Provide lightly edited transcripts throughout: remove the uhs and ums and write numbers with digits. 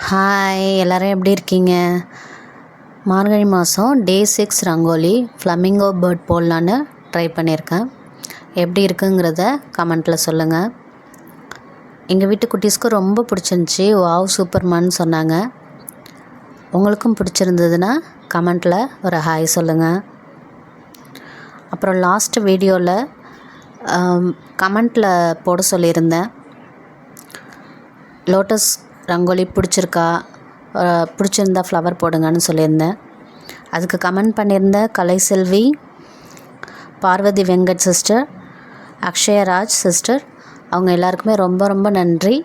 Hi எல்லோரும் எப்படி இருக்கீங்க? மார்கழி மாதம் டே 6 ரங்கோலி ஃப்ளமிங்கோ பேர்ட் போடலான்னு ட்ரை பண்ணியிருக்கேன். எப்படி இருக்குங்கிறத கமெண்ட்டில் சொல்லுங்கள். எங்கள் வீட்டு குட்டீஸ்க்கு ரொம்ப பிடிச்சிருந்துச்சி. வாவ் சூப்பர்மான்னு சொன்னாங்க. உங்களுக்கும் பிடிச்சிருந்ததுன்னா கமெண்ட்டில் ஒரு ஹாய் சொல்லுங்கள். அப்புறம் லாஸ்ட் வீடியோவில் கமெண்ட்டில் போட சொல்லியிருந்தேன். லோட்டஸ் ரங்கோலி பிடிச்சிருந்தா ஃப்ளவர் போடுங்கன்னு சொல்லியிருந்தேன். அதுக்கு கமெண்ட் பண்ணியிருந்த கலைசெல்வி, பார்வதி வெங்கட் சிஸ்டர், அக்ஷயராஜ் சிஸ்டர், அவங்க எல்லாருக்குமே ரொம்ப ரொம்ப நன்றி.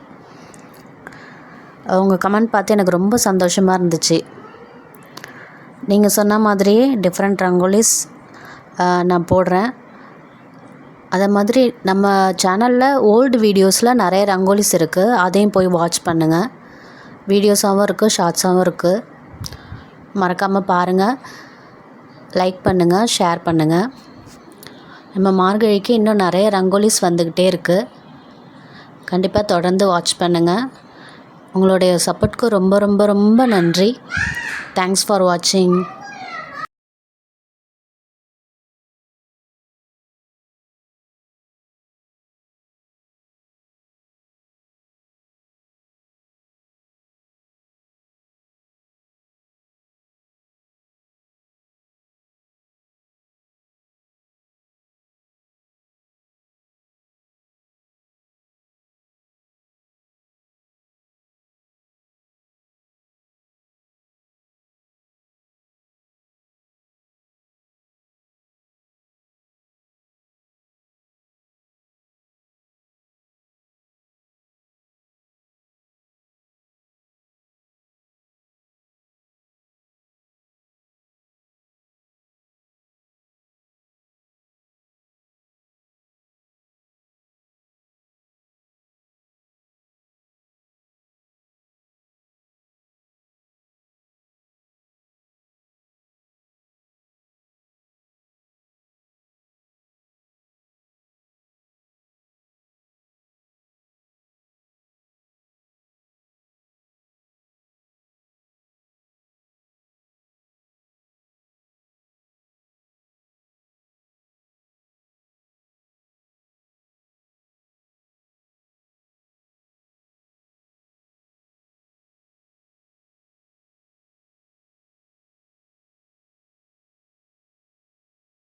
அவங்க கமெண்ட் பார்த்து எனக்கு ரொம்ப சந்தோஷமாக இருந்துச்சு. நீங்கள் சொன்ன மாதிரியே டிஃப்ரெண்ட் ரங்கோலிஸ் நான் போடுறேன். அதே மாதிரி நம்ம சேனலில் ஓல்டு வீடியோஸில் நிறைய ரங்கோலிஸ் இருக்குது. அதையும் போய் வாட்ச் பண்ணுங்கள். வீடியோஸாகவும் இருக்குது, ஷார்ட்ஸாகவும் இருக்குது. மறக்காமல் பாருங்கள், லைக் பண்ணுங்கள், ஷேர் பண்ணுங்கள். நம்ம மார்கழிக்கு இன்னும் நிறைய ரங்கோலிஸ் வந்துக்கிட்டே இருக்குது. கண்டிப்பாக தொடர்ந்து வாட்ச் பண்ணுங்கள். உங்களுடைய சப்போர்ட்க்கு ரொம்ப ரொம்ப ரொம்ப நன்றி. தேங்க்ஸ் ஃபார் வாட்சிங்.